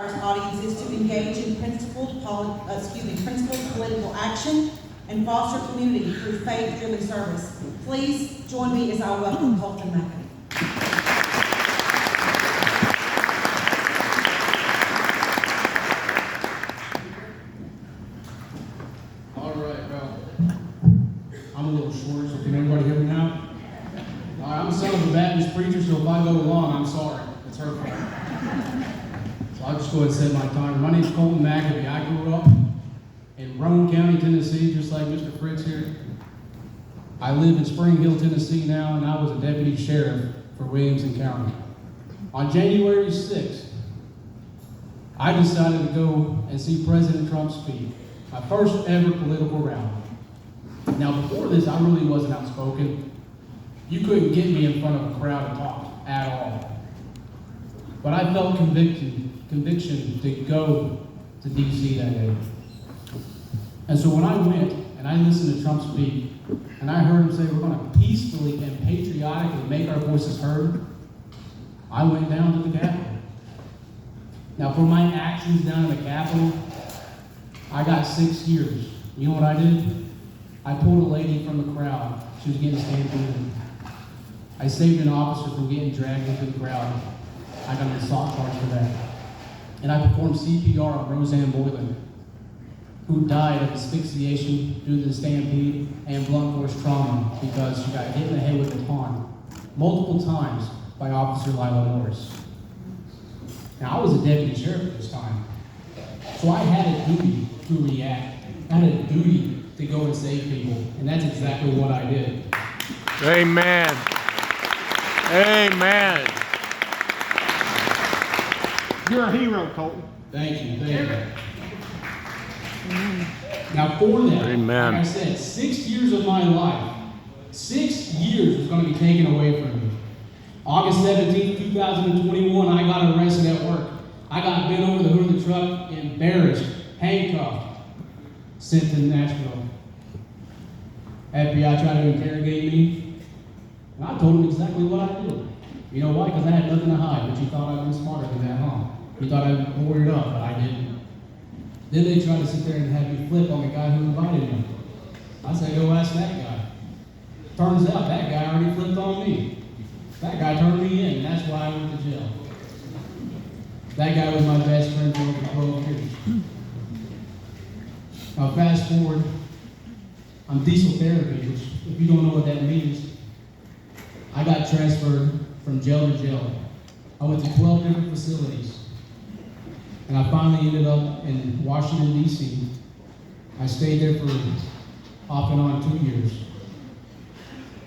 Our audience is to engage in principled political action and foster community through faith-driven service. Please join me as I welcome Colton McAbee. All right, well, I'm a little short, so can everybody hear me now? All right, I'm the son of a Baptist preacher, so if I go long, I'm sorry. It's her fault. So I'll just go ahead and set my timer. My name's Colton McAbee. I grew up in Roane County, Tennessee, just like Mr. Fritz here. I live in Spring Hill, Tennessee now, and I was a deputy sheriff for Williamson County. On January 6th, I decided to go and see President Trump speak. My first ever political rally. Now, before this, I really wasn't outspoken. You couldn't get me in front of a crowd and talk at all. But I felt conviction to go to D.C. that day. And so when I went and I listened to Trump speak, and I heard him say we're going to peacefully and patriotically make our voices heard, I went down to the Capitol. Now, for my actions down in the Capitol, I got 6 years. You know what I did? I pulled a lady from the crowd. She was getting stampeded. I saved an officer from getting dragged into the crowd. I got an assault charge for that. And I performed CPR on Roseanne Boylan, who died of asphyxiation due to the stampede and blunt force trauma because she got hit in the head with a baton multiple times by Officer Lila Morris. Now, I was a deputy sheriff at this time, so I had a duty to react. I had a duty to go and save people, and that's exactly what I did. Amen. Amen. You're a hero, Colton. Thank you. Now, for that, Amen. like I said, 6 years of my life, 6 years was going to be taken away from me. August 17, 2021, I got arrested at work. I got bent over the hood of the truck, embarrassed, handcuffed, sent to Nashville. FBI tried to interrogate me, and I told them exactly what I did. You know why? Because I had nothing to hide, but you thought I'd been smarter than that, huh? You thought I'd lawyered up, but I didn't. Then they tried to sit there and have me flip on the guy who invited me. I said, go ask that guy. Turns out that guy already flipped on me. That guy turned me in, and that's why I went to jail. That guy was my best friend for over 12 years. Now fast forward, I'm diesel therapy, which if you don't know what that means, I got transferred from jail to jail. I went to 12 different facilities. And I finally ended up in Washington, D.C. I stayed there for off and on 2 years.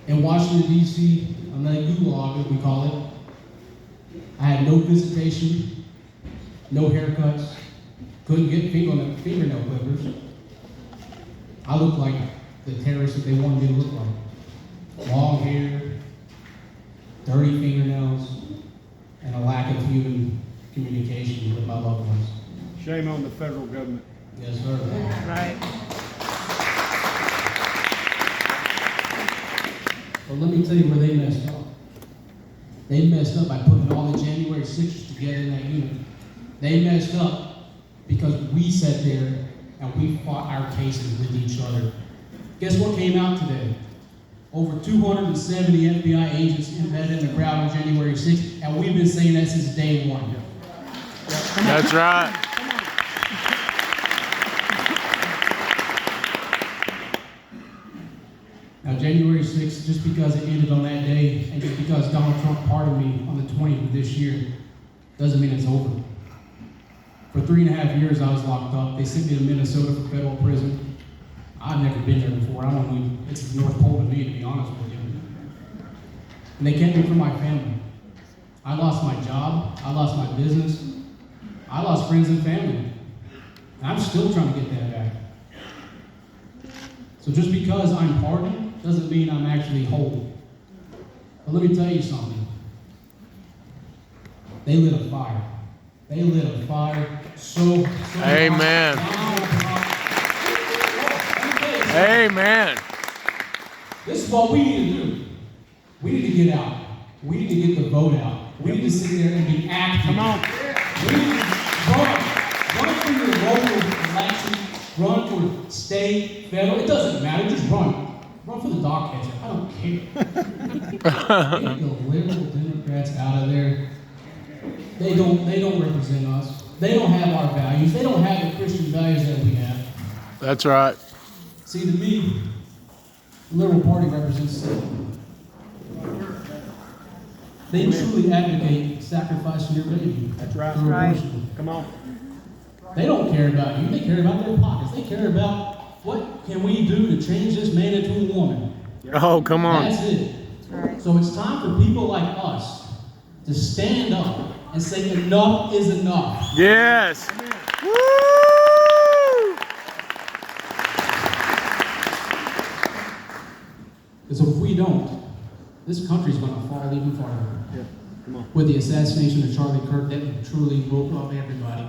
In Washington, D.C., on that gulag, as we call it, I had no visitation, no haircuts, couldn't get fingernail clippers. I looked like the terrorist that they wanted me to look like. Long hair, dirty fingernails, and a lack of human communication with my loved ones. Shame on the federal government. Yes, sir. Right. But let me tell you where they messed up. They messed up by putting all the January 6th together in that unit. They messed up because we sat there and we fought our cases with each other. Guess what came out today? Over 270 FBI agents embedded in the crowd on January 6th, and we've been saying that since day one. That's right. Now, January 6th, just because it ended on that day, and just because Donald Trump pardoned me on the 20th of this year, doesn't mean it's over. For 3.5 years, I was locked up. They sent me to Minnesota for federal prison. I've never been there before. I don't know. It's the North Pole to me, to be honest with you. And they kept me from my family. I lost my job. I lost my business. I lost friends and family. And I'm still trying to get that back. So just because I'm pardoned doesn't mean I'm actually whole. But let me tell you something. They lit a fire. They lit a fire so Amen. Amen. This is what we need to do. We need to get out. We need to get the vote out. We need to sit there and be active. Come on. We need to vote state, federal, it doesn't matter, just run. Run for the dog catcher, I don't care. Get the liberal Democrats out of there. They don't represent us. They don't have our values. They don't have the Christian values that we have. That's right. See, to me, the Liberal Party represents sin. They truly advocate sacrificing your baby. That's right. through abortion. Come on. They don't care about you. They care about their pockets. They care about what can we do to change this man into a woman. Oh, come on. That's it. So it's time for people like us to stand up and say enough is enough. Yes. Woo! Because if we don't, this country's going to fall even farther. Yeah. Come on. With the assassination of Charlie Kirk, that truly woke up everybody.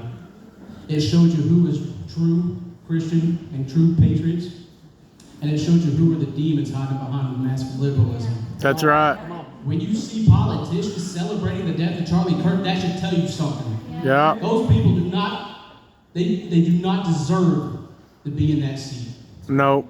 It showed you who was true Christian and true patriots, and it showed you who were the demons hiding behind the mask of liberalism. That's right. When you see politicians celebrating the death of Charlie Kirk, that should tell you something. Yeah. Those people do not, they do not deserve to be in that seat. No.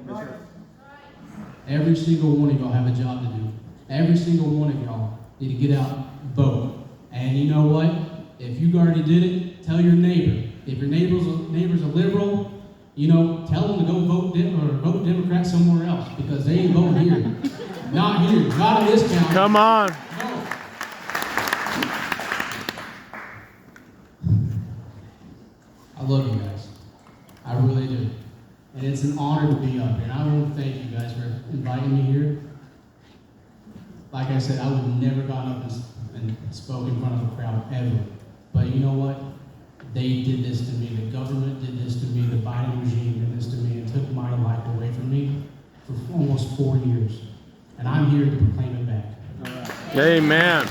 Every single one of y'all have a job to do. Every single one of y'all need to get out and vote. And you know what? If you already did it, tell your neighbor. If your neighbor's a liberal, you know, tell them to go vote Democrat somewhere else, because they ain't voting here. Not here. Not in this county. Come on. No. I love you guys. I really do. And it's an honor to be up here. And I want to thank you guys for inviting me here. Like I said, I would have never gone up and spoke in front of a crowd ever. But you know what? They did this to me. The government did this to me. The Biden regime did this to me and took my life away from me for almost 4 years. And I'm here to proclaim it back. Amen.